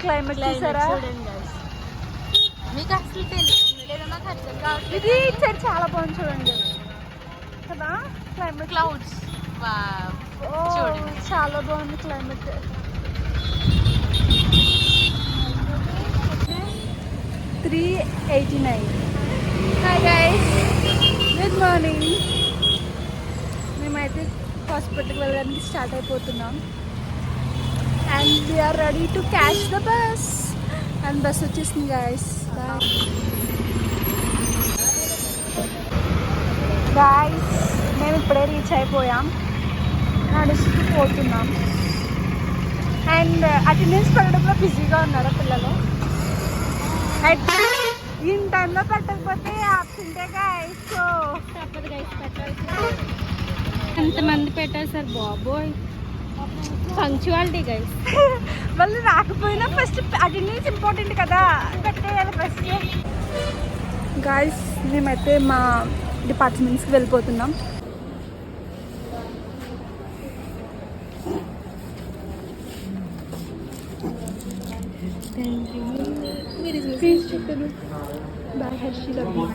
Climate చూసారా? మీకు అసలు తెలియదు, నాకు అర్థం కావట్లేదు. ఇది ఇచ్చారు చాలా బాగుంది చూడండి కదా క్లైమేట్. క్లౌడ్స్ చూడండి చాలా బాగుంది climate. 389. Hi guys, good morning. మేమైతే హాస్పిటల్కి వెళ్ళడానికి స్టార్ట్ అయిపోతున్నాం. And we are ready to catch the bus. And bus వచ్చేసింది గైస్. గైస్ మేము ఇప్పుడే రీచ్ అయిపోయాం, నడుస్తూ పోతున్నాం. అండ్ అటెండెన్స్ పెట్టడంలో బిజీగా ఉన్నారు పిల్లలు. ఇన్ టైంలో పెట్టకపోతే ఆప్షన్టే గైస్. సో తప్పదు గైస్, పెట్టాల్సింది. ఎంతమంది పెట్టారు సార్ బాబోయ్, పంక్చువాలిటీ గైస్. వాళ్ళు రాకపోయినా ఫస్ట్ అటెండెన్స్ ఇంపార్టెంట్ కదా, పెట్టేయాలి ఫస్ట్. గైస్ మేమైతే మా డిపార్ట్మెంట్స్కి వెళ్ళిపోతున్నాం. ప్లీజ్ చెప్పాను. Bye Harshi, love you.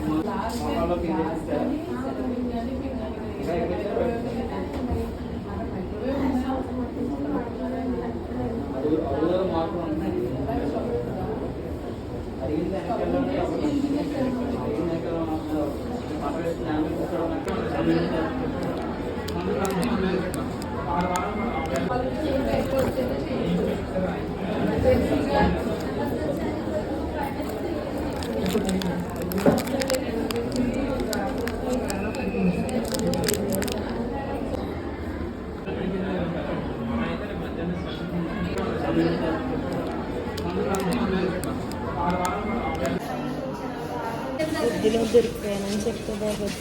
బుద్ధిలో దొరికిపోయానని చెప్తే బాగోదు.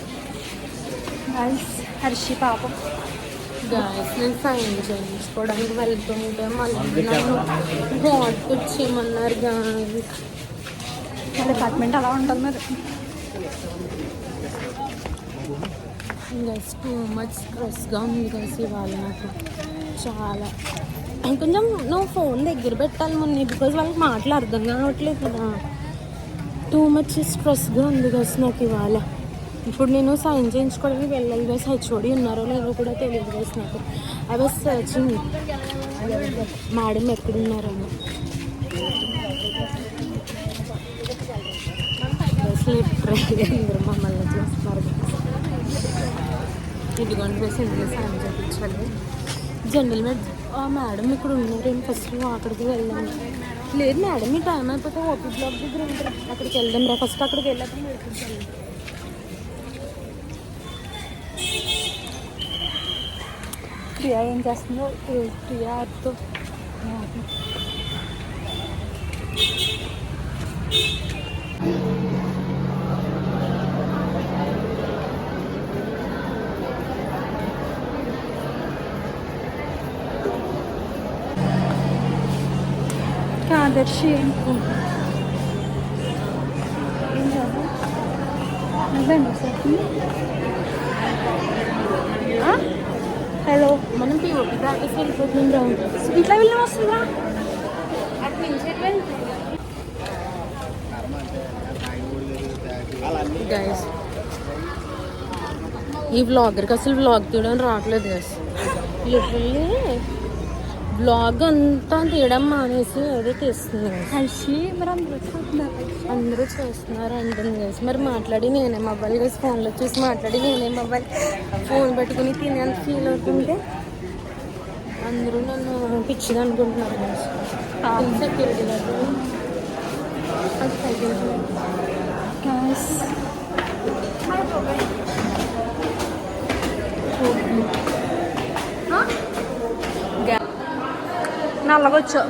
గైస్ హర్షి పాపం. గాయస్ నేను సైన్ చేయించుకోవడానికి వెళ్తుంటే మళ్ళీ నన్ను ఘాట్కి వచ్చేయమన్నారు గాయస్. మా డిపార్ట్మెంట్ అలా ఉంటుంది మరి. గైస్ టూ మచ్ స్ట్రెస్గా ఉంది గైస్ ఇవాళ నాకు చాలా. కొంచెం నువ్వు ఫోన్ దగ్గర పెట్టాలి మొన్న, బికాజ్ వాళ్ళకి మాటలు అర్థం కావట్లేదు కదా. టూ మచ్ స్ట్రెస్గా ఉంది గైస్ నాకు ఇవాళ. ఇప్పుడు నేను సైన్ చేయించుకోవడానికి వెళ్ళాలి గైస్. హెచ్ఓడి ఉన్నారో లేదో కూడా తెలియదు గైస్ నాకు. ఐ వాజ్ సర్చింగ్ మేడం ఎక్కడున్నారని. అందరూ మమ్మల్ని చూస్తున్నారు. ఇదిగోండి గైస్, ఇందులో సైన్ చేయించాలి. జనరల్ మేడం ఇక్కడ ఉన్నారేమో, ఫస్ట్ అక్కడికి వెళ్దాం. లేదు మేడం మీ టైం అయిపోతే ఓపీ బ్లాక్ దగ్గర ఉంటారు, అక్కడికి వెళ్దాం రా. ఫస్ట్ అక్కడికి వెళ్ళాక మెడికల్. ప్రియా ఏం చేస్తుందో, ప్రియాతో ఆదర్శి ఏం చదువు అర్థండి సార్. హలో, మనం పిఓపి ప్రాక్టీస్ వెళ్ళిపోతుంది రా. ఇట్లా వెళ్ళిన వస్తుందా? గైస్ ఈ వ్లాగర్కి అసలు వ్లాగ్ తీయడం రావట్లేదు గైస్. లిటరల్లీ వ్లాగ్ అంతా తీయడం మానేసి ఏదో తీస్తుంది హర్షి. మరి అందరూ చేస్తున్నారు అంటుంది గైస్. మరి మాట్లాడి నేనేం అవ్వాలి గైస్? ఫోన్లో చూసి మాట్లాడి నేనేం అవ్వాలి? ఫోన్ పట్టుకుని తినేంత ఫీల్ అవుతుంటే అందరూ నన్ను పిచ్చిగా అనుకుంటున్నారు గైస్. సెక్యూరిటీ గారు నల్లగొచ్చు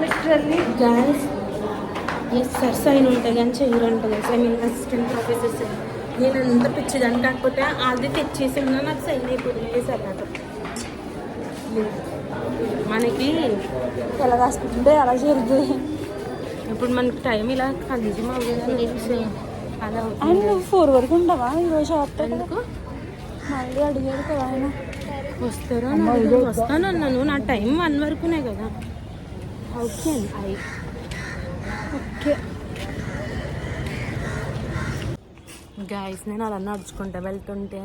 literally guys. Yes sir sign ఉంటాయి కానీ చెయ్యరంట guys. I mean assistant professor sir. నేను ఎంత పిచ్చిదాన్ని కాకపోతే అది తెచ్చేసి ఉన్నా నాకు సైన్ అయిపోతుంది సార్. నాకు మనకి ఎలా రాసుకుంటుంటే అలా జరుగుతుంది. ఇప్పుడు మనకి టైం ఇలా కన్జ్యూమ్ అవ్వదని అలా అండ్ నువ్వు 4 వరకు ఉండవా ఈరోజు? ఎందుకు మళ్ళీ అడిగాడు కదా ఆయన. వస్తాను అన్నాను. నా టైం 1 వరకునే కదా. How can I okay guys నేను అలా నడుచుకుంటూ వెళ్తుంటే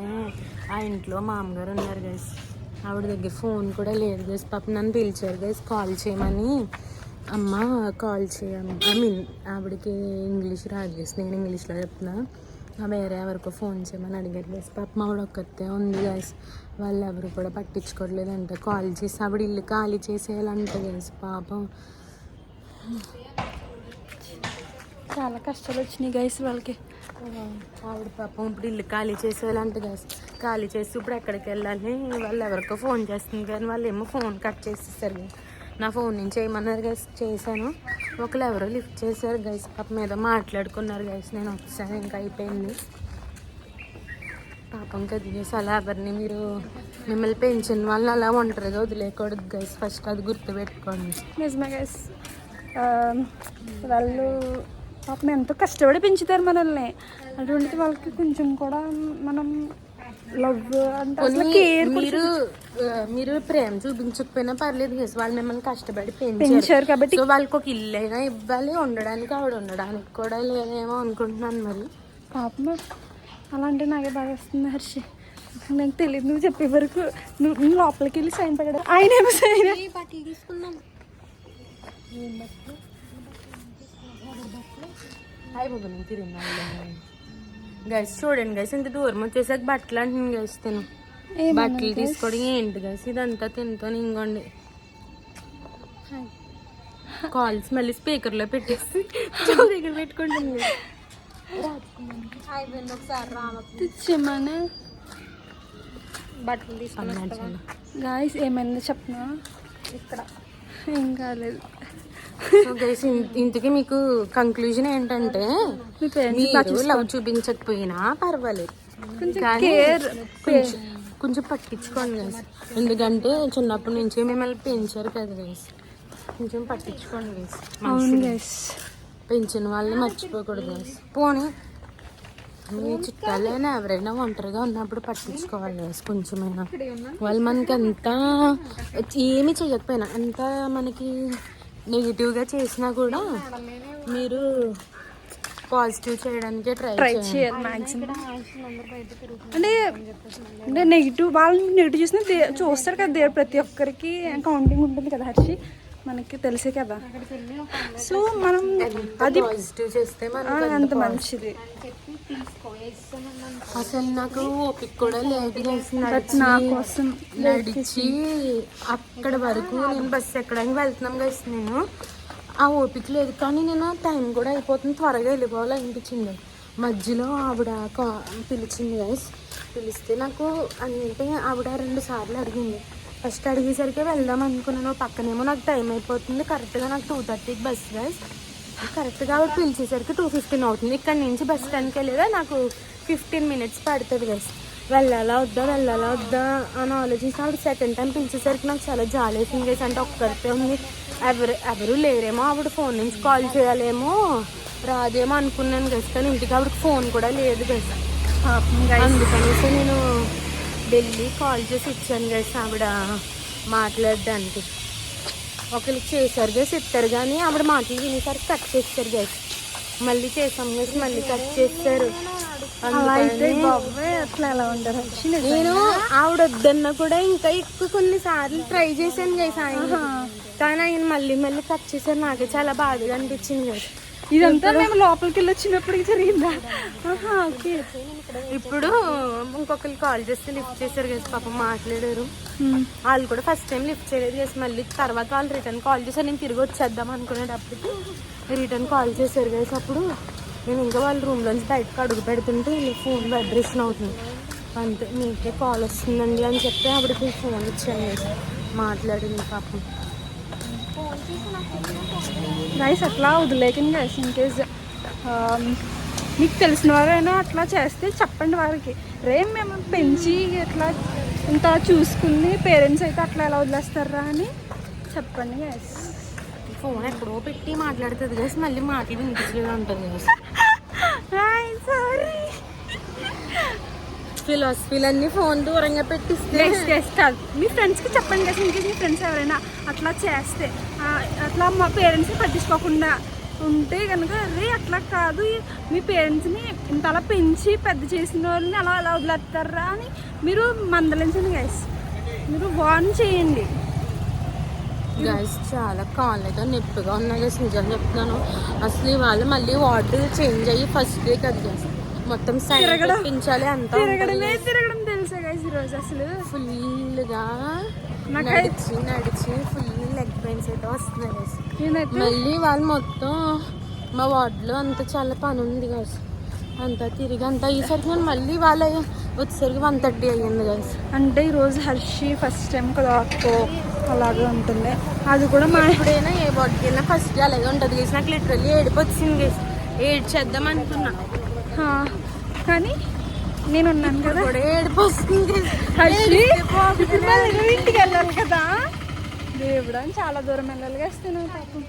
ఆ ఇంట్లో మా అమ్మగారు ఉన్నారు గైస్. ఆవిడ దగ్గర ఫోన్ కూడా లేదు గైస్. పాప నన్ను పిలిచారు గైస్ కాల్ చేయమని. అమ్మ కాల్ చేయము ఐ మీన్ ఆవిడకి ఇంగ్లీష్ రాదు గైస్, నేను ఇంగ్లీష్లో చెప్తున్నా. వేరే ఎవరికో ఫోన్ చేయమని అడిగారు గైస్. పాప ఆవిడ ఒక్కతే ఉంది గైస్, వాళ్ళు ఎవరు కూడా పట్టించుకోవట్లేదంట. కాల్ చేసి ఆవిడ ఇల్లు ఖాళీ చేసేయాలంట గైస్. పాపం చాలా కష్టాలు వచ్చినాయి గైస్ వాళ్ళకి. ఆవిడ పాపం ఇప్పుడు ఇల్లు ఖాళీ చేసేయాలంట గైస్. ఖాళీ చేసి ఇప్పుడు ఎక్కడికి వెళ్ళాలి, వాళ్ళు ఎవరికో ఫోన్ చేస్తుంది కానీ వాళ్ళు ఏమో ఫోన్ కట్ చేసేసారు గైస్. నా ఫోన్ నుంచి చేయమన్నారు గైస్, చేశాను. ఒకళ్ళు ఎవరో లిఫ్ట్ చేశారు గైస్. పాపం మీద మాట్లాడుకున్నారు గైస్. నేను వచ్చాను, ఇంకా అయిపోయింది. పాపం కదా గైస్, అలా ఎవరిని మిమ్మల్ని పెంచిన వాళ్ళని అలా ఒంటరిగా వదిలేయకూడదు గైస్. ఫస్ట్ అది గుర్తుపెట్టుకోండి. నిజమే గైస్, వాళ్ళు పాపం ఎంతో కష్టపడి పెంచుతారు మనల్ని. అటువంటి వాళ్ళకి కొంచెం కూడా మనం లవ్ అంటే అసలు కేర్ మీరు ప్రేమ చూపించకపోయినా పర్లేదు గైస్, వాళ్ళు మిమ్మల్ని కష్టపడి పెంచారు కాబట్టి సో వాళ్ళకి ఒక ఇల్లు అయినా ఇవ్వాలి, ఉండడానికి ఆవిడ ఉండడానికి కూడా లేదేమో అనుకుంటున్నాను. మరి పాపం అలా అంటే నాకే బాగా వస్తుంది హర్షి. నాకు తెలియదు, నువ్వు చెప్పే వరకు నువ్వు లోపలికి వెళ్ళి సైన్ పడ్డా ఆయన ఏమో సైన్ బట్టలు తీసుకున్నాం అయిపోయి తిరిగి గైస్. చూడండి గైస్, ఇంత దూరం వచ్చేసాక బట్టలు అంటుంది గైస్. తిను బట్టలు తీసుకోవడం ఏంటి గైస్, ఇదంతా తింటాను. ఇంకోండి కాల్స్ మళ్ళీ స్పీకర్లో పెట్టేసి దగ్గర పెట్టుకుంటుంది. తెచ్చేమన్నా బట్టలు తీసుకున్నా గాయస్. ఏమైందో చెప్పనా, ఇక్కడ ఏం కాలేదు. సో గైస్, ఇంతకీ మీకు కంక్లూజన్ ఏంటంటే, మీరు లవ్ చూపించకపోయినా పర్వాలేదు, కొంచెం పట్టించుకోండి గైస్. ఎందుకంటే చిన్నప్పటి నుంచి మిమ్మల్ని పెంచారు కదా గైస్, కొంచెం పట్టించుకోండి గైస్. గైస్ పెంచిన వాళ్ళని మర్చిపోకూడదు గైస్. పోనీ మీ చుట్టాలైనా ఎవరైనా ఒంటరిగా ఉన్నప్పుడు పట్టించుకోవాలి గైస్ కొంచెమైనా. వాళ్ళు మనకి అంతా ఏమి చేయకపోయినా, అంతా మనకి నెగిటివ్గా చేసినా కూడా మీరు పాజిటివ్ చేయడానికి ట్రై చేయాలి మ్యాక్సిమం. అంటే నెగిటివ్ వాళ్ళు నెగిటివ్ చూసినా చూస్తారు కదా, ప్రతి ఒక్కరికి కౌంటింగ్ ఉంటుంది కదా హర్షి, మనకి తెలిసే కదా. సో మనం అది పాజిటివ్ చేస్తే అంత మంచిది. అసలు నాకు ఓపిక కూడా లేదు నా కోసం నడిచి అక్కడ వరకు నేను బస్సు ఎక్కడానికి వెళ్తున్నాం గైస్. నేను ఆ ఓపిక లేదు, కానీ నేను టైం కూడా అయిపోతుంది, త్వరగా వెళ్ళిపోవాలి అనిపించింది. మధ్యలో ఆవిడ పిలిచింది గైస్. పిలిస్తే నాకు అంటే ఆవిడ 2 సార్లు అడిగింది. ఫస్ట్ అడిగేసరికి వెళ్దాం అనుకున్నాను, పక్కనేమో నాకు టైం అయిపోతుంది. కరెక్ట్గా నాకు 2:30కి బస్ గైస్. కరెక్ట్గా ఆవిడ పిలిచేసరికి 2:15 అవుతుంది. ఇక్కడ నుంచి బస్ స్టాండ్కి వెళ్ళేదా నాకు 15 మినిట్స్ పడుతుంది గైస్. వెళ్ళాలా వద్దా అని ఆలోచించి ఆవిడ సెకండ్ టైం పిలిచేసరికి నాకు చాలా జాలేసింది గైస్. అంటే ఒక్కరితే ఉంది, ఎవరు లేరేమో, ఆవిడ ఫోన్ నుంచి కాల్ చేయాలేమో, రాదేమో అనుకున్నాను గైస్. కానీ ఇంటికి ఆవిడకి ఫోన్ కూడా లేదు గైస్. అందుకనేసి నేను వెళ్ళి కాల్ చేసి ఇచ్చాను గైస్ ఆవిడ మాట్లాడడానికి. ఒకరికి చేశారు గైస్, ఇస్తారు కానీ ఆవిడ మాటలు వినేసరికి కట్ చేస్తారు గైస్. మళ్ళీ చేసాం గైస్, మళ్ళీ కట్ చేస్తారు. అట్లా ఎలా ఉంటారు. నేను ఆవిడ వద్దన్నా కూడా ఇంకా ఎక్కువ కొన్నిసార్లు ట్రై చేశాను గైస్ ఆయన, కానీ ఆయన మళ్ళీ కట్ చేశారు. నాకే చాలా బాధగా అనిపించింది గైస్. ఇదంతా మేము లోపలికి వెళ్ళి వచ్చినప్పటికి జరిగిందా? ఓకే. ఇప్పుడు ఇంకొకరికి కాల్ చేస్తే లిఫ్ట్ చేశారు గైస్, పాపం మాట్లాడారు. వాళ్ళు కూడా ఫస్ట్ టైం లిఫ్ట్ చేయలేదు గైస్. మళ్ళీ తర్వాత వాళ్ళు రిటర్న్ కాల్ చేశారు. నేను తిరిగి వచ్చేద్దాం అనుకునేటప్పటికి రిటర్న్ కాల్ చేశారు గైస్. అప్పుడు నేను ఇంకా వాళ్ళ రూమ్లోంచి బయటకు అడుగు పెడుతుంటే ఫోన్ వైబ్రేషన్ అవుతుంది. అంతే, మీకే కాల్ వస్తుందండి అని చెప్పి ఆవిడకి ఫోన్ ఇచ్చాను గైస్. మాట్లాడింది పాపం. గైస్ అట్లా వదిలేకండి గైస్. ఇన్ కేస్ మీకు తెలిసిన వారైనా అట్లా చేస్తే చెప్పండి వారికి. మేము పెంచి ఇట్లా ఇంత చూసుకుని పేరెంట్స్ అయితే అట్లా ఎలా వదిలేస్తారా అని చెప్పండి గైస్. ఫోన్ ఎక్కడో పెట్టి మాట్లాడుతుంది గైస్, మళ్ళీ మాట్లాడి వినిపించలేదు ఉంటుంది గైస్. సారీ. ఫిలాసఫీలన్నీ ఫోన్ దూరంగా పెట్టిస్తే కాదు, మీ ఫ్రెండ్స్కి చెప్పండి కదా. ఇంకే మీ ఫ్రెండ్స్ ఎవరైనా అట్లా చేస్తే అట్లా మా పేరెంట్స్ని పట్టించుకోకుండా ఉంటే కనుక అరే అట్లా కాదు, మీ పేరెంట్స్ని ఇంతలా పెంచి పెద్ద చేసిన వాళ్ళని అలా అలా వదిలేస్తారా అని మీరు మందలించండి గైస్, మీరు వార్న్ చేయండి. గైస్ చాలా కాళ్ళు అయితే నొప్పిగా ఉన్నాయి గైస్, నిజం చెప్తున్నాను. అసలు వాళ్ళు మళ్ళీ వార్డు చేంజ్ అయ్యి ఫస్ట్ డే కదా గైస్, మొత్తం సైడ్ పెట్టించాలి అంతా తిరగడం తెలుసా గైస్ ఈరోజు అసలు ఫుల్గా నడిచి ఫుల్ లెగ్ పెయిన్స్ అయితే వస్తున్నాయి గైస్. మళ్ళీ వాళ్ళు మొత్తం మా వార్డులో అంతా చాలా పని ఉంది గైస్, అంతా తిరిగి అంతా ఈసరికి నేను మళ్ళీ వాళ్ళ వచ్చేసరికి 1:30 అయ్యింది గైస్. అంటే ఈరోజు హర్షి ఫస్ట్ టైం కదా అక్కో అలాగే ఉంటుంది. అది కూడా మా ఎప్పుడైనా ఏ వార్డుకి వెళ్ళినా ఫస్ట్ డే అలాగే ఉంటుంది గైస్. నాకు లిటరల్లీ ఏడుపు వచ్చింది గైస్, ఏడ్చేద్దాం అనుకున్నా కానీ నేను ఉన్నాను కదా. ఏడుపు వస్తుంది హర్షి ఇంటికి వెళ్ళాలి కదా, దేవుడా చాలా దూరం వెళ్ళాలి వేస్తాను పాపం.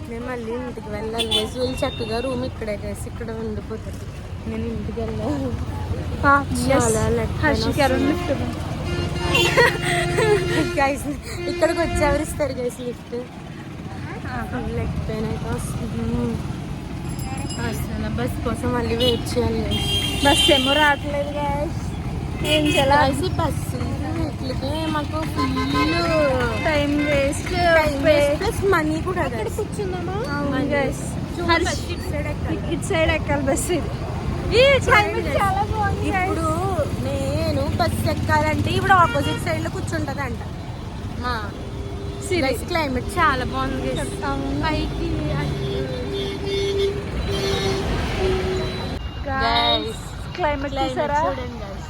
నేను మళ్ళీ ఇంటికి వెళ్ళాలి గైస్. వీళ్ళు చక్కగా రూమ్ ఇక్కడే గైస్, ఇక్కడ ఉండిపోతుంది. నేను ఇంటికి వెళ్ళాలి. గైస్ ఇక్కడికి వచ్చి ఎవరు ఇస్తారు గైస్ లిఫ్ట్? లెగ్ పెయిన్ అయితే వస్తుంది అసలు. బస్ కోసం మళ్ళీ వెయిట్ చేయాలి గైస్. బస్ ఏమో రావట్లేదు గైస్, ఏం చేయాలి? బస్సు వీటికి మాకు full time waste plus money కూడా. అక్కడ కూర్చుందామా? ఇటు సైడ్ ఎక్కాలి బస్. చాలా బాగుంది. ఇప్పుడు నేను బస్సు ఎక్కాలంటే ఇప్పుడు ఆపోజిట్ సైడ్ లో కూర్చుంటదంట. క్లైమేట్ చాలా బాగుంది పైకి. క్లైమేట్ చూడండి గైస్,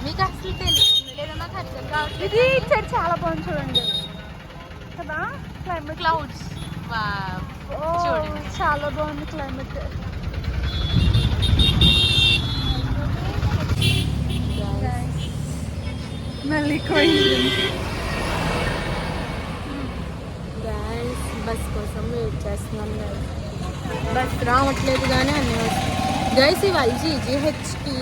మీకు అసలు తెలుస్తుంది లేదా నాకు అర్థం కావట్లేదు. ఇది సైడ్ చాలా బాగుంది చూడండి కదా క్లైమేట్. క్లౌడ్స్ చూడండి చాలా బాగుంది క్లైమేట్. మళ్ళీ బస్ కోసం వెయిట్ చేస్తున్నాం గైస్. బస్ రావట్లేదు కానీ అన్నీ గైస్. ఇవాళ జీజీహెచ్కి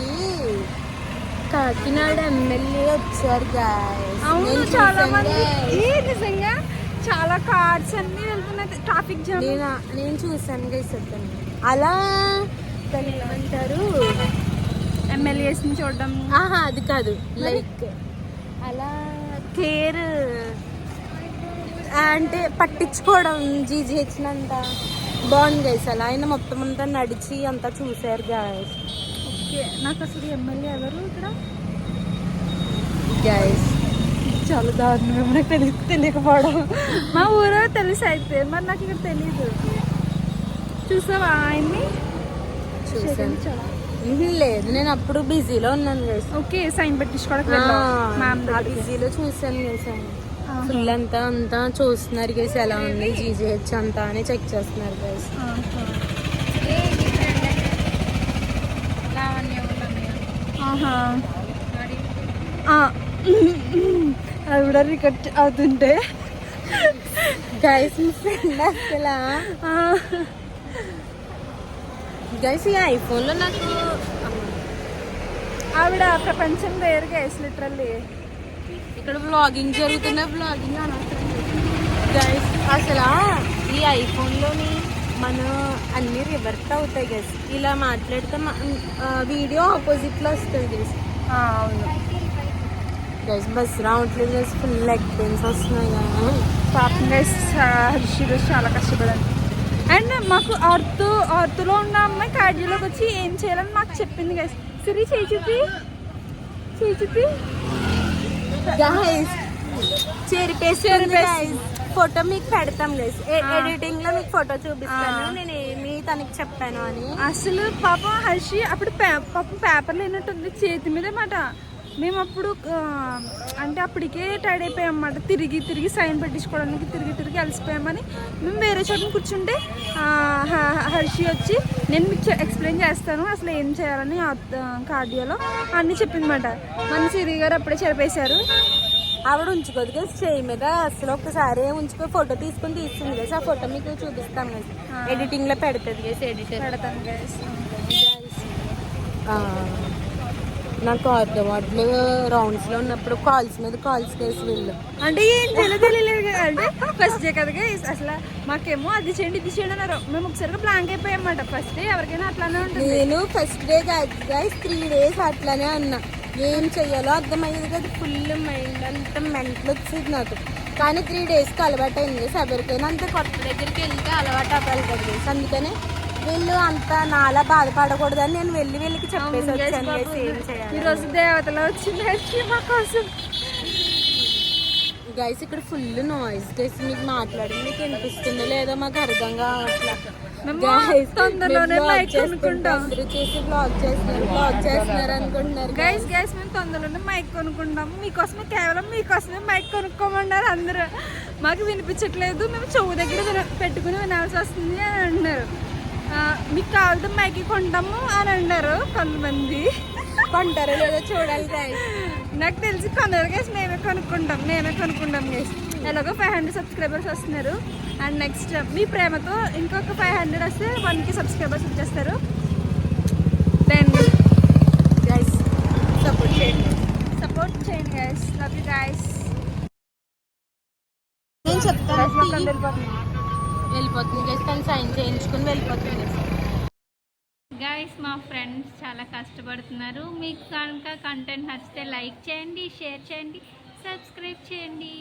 కాకినాడ ఎమ్మెల్యే వచ్చారు గైస్. అవును చాలా మంది నిజంగా చాలా కార్స్ అన్ని వెళ్తున్నాయి, ట్రాఫిక్ జామ్. నేను చూసాను గైస్. అలా ఏమంటారు ఎమ్మెల్యేస్ని చూడడం అది కాదు, లైక్ అలా కేర్ అంటే పట్టించుకోవడం జీజీహెచ్ అంతా బాగుంది గైస్. అలా ఆయన మొత్తం అంతా నడిచి అంతా చూసారు గైస్. ఓకే, నాకు అసలు ఎమ్మెల్యే ఎవరు ఇక్కడ గైస్? చాలా దారుణం, నాకు తెలియకపోవడం. మా ఊరు తెలుసు అయితే, మరి నాకు ఇక్కడ తెలీదు. చూసావా ఆయన్ని? చూసాను. లేదు, నేను అప్పుడు బిజీలో ఉన్నాను గైస్. ఓకే, సైన్ పెట్టించుకోవడానికి బిజీలో చూసాను గైస్. ఫుల్ అంతా చూస్తున్నారు గైస్, ఎలా ఉంది జీజీహెచ్ అంతా అని చెక్ చేస్తున్నారు గైస్. అది కూడా రికార్డ్ అవుతుంటే గైస్ మీ ఫ్రెండ్ అసలు గైస్ ఈ ఐఫోన్లో నాకు ఆవిడ ప్రపంచం వేరు గైస్. లిటరల్లీ ఇక్కడ వ్లాగింగ్ జరుగుతున్న వ్లాగింగ్ అనవసరం గైస్. అసలు ఈ ఐఫోన్లోని మన అన్ని రివర్ట్ అవుతాయి గైస్. ఇలా మాట్లాడితే వీడియో ఆపోజిట్లో వస్తుంది గైస్. అవును గైస్ బస్ రావట్లేదు గైస్, ఫుల్ లెగ్ పెయిన్స్ వస్తున్నాయి కదా. పాపం గైస్ హర్షి చాలా కష్టపడాలి. అండ్ మాకు ఆర్తులో ఉన్న అమ్మాయి కార్డియోలోకి వచ్చి ఏం చేయాలని మాకు చెప్పింది గైస్. సరే చేయి చూపి గైస్. చెరిపేసి ఫోటో మీకు పెడతాం గైస్, ఎడిటింగ్ లో మీకు ఫోటో చూపిస్తాను నేను ఏమి తనకి చెప్పాను అని. అసలు పాపం హర్షి అప్పుడు పాపం పేపర్ లేనట్టుంది చేతి మీద మాట. మేము అప్పుడు అంటే అప్పటికే టైర్డ్ అయిపోయామన్నమాట, తిరిగి సైన్ పెట్టించుకోవడానికి తిరిగి అలసిపోయామని మేము వేరే చోట కూర్చుంటే హర్షి వచ్చి నేను మీకు ఎక్స్ప్లెయిన్ చేస్తాను అసలు ఏం చేయాలని కార్డియోలో అన్నీ చెప్పిందన్నమాట. మన సిరి గారు అప్పుడే చెరిపేశారు. ఆవిడ ఉంచుకోదు కదా చేయి మీద, అసలు ఒకసారి ఉంచుకో ఫోటో తీసుకుని తీస్తుంది కదా. ఆ ఫోటో మీకు చూపిస్తాం కదా, ఎడిటింగ్ లో పెడుతుంది కదా, ఎడిటర్ పెడతాను గైస్. నాకు అర్థమట్లు రౌండ్స్లో ఉన్నప్పుడు కాల్స్ మీద కాల్స్ చేసి వీళ్ళు. అంటే ఏంటి తెలియలేదు కదా. అంటే ఫస్ట్ డే కదా guys, అసలు మాకేమో అది చేయండి ఇది చేయండి అన్నారు. మేము ఒకసారిగా బ్లాంక్ అయిపోయామన్నమాట. ఫస్ట్ డే ఎవరికైనా అట్లానే ఉంటుంది. నేను ఫస్ట్ డే గైస్ 3 days అట్లానే అన్నా. ఏం చెయ్యాలో అర్థమయ్యేది కదా. ఫుల్ మైండ్ అంతా మెంటల్ వచ్చేది నాకు. కానీ 3 daysకి అలవాటు అయింది. ఎవరికైనా అంత కొత్త దగ్గరికి వెళ్తే అలవాటు అవ్వాలి కదా. అందుకనే వీళ్ళు అంత నాలా బాధపడకూడదని నేను వెళ్ళి వీళ్ళకి చెప్పేసి వచ్చాను guys ఏం చేయాలి. ఈరోజు దేవతలో వచ్చింది మా కోసం. గైస్ ఇక్కడ ఫుల్ నాయిస్ గైస్. మీకు మాట్లాడింది మీకు వినిపిస్తుందో లేదో మాకు అర్థం కావట్లా. మేము తొందరలోనే మైక్ కొనుక్కుంటాం. అందరూ చేసి బ్లాగ్ చేస్తున్నారు అనుకుంటున్నారు గైస్ మేము తొందరలోనే మైక్ కొనుక్కుంటాము. మీకోసమే, కేవలం మీకోసమే మైక్ కొనుక్కోమన్నారు అందరూ. మాకు వినిపించట్లేదు, మేము చెవు దగ్గర పెట్టుకుని వినాల్సి వస్తుంది అని అంటున్నారు. మీకు కావాలంటే మైక్ కొంటాము అని అన్నారు కొంతమంది. కొంటారో లేదో చూడాలి గైస్. నాకు తెలిసి కొందరు గైస్ మేమే కొనుక్కుంటాం గైస్. ఎలాగో 500 సబ్స్క్రైబర్స్ వస్తున్నారు. అండ్ నెక్స్ట్ మీ ప్రేమతో ఇంకొక 500 వస్తే 1K సబ్స్క్రైబర్స్ వచ్చేస్తారు. దెన్ గైస్ సపోర్ట్ చేయండి గైస్. Love you guys. నేను చెప్తాను వెళ్ళిపోతుంది గైస్. తను సైన్ చేయించుకుని వెళ్ళిపోతుంది గైస్. మా ఫ్రెండ్స్ చాలా కష్టపడుతున్నారు. మీకు కనుక కంటెంట్ నచ్చితే లైక్ చేయండి, షేర్ చేయండి, సబ్స్క్రైబ్ చేయండి.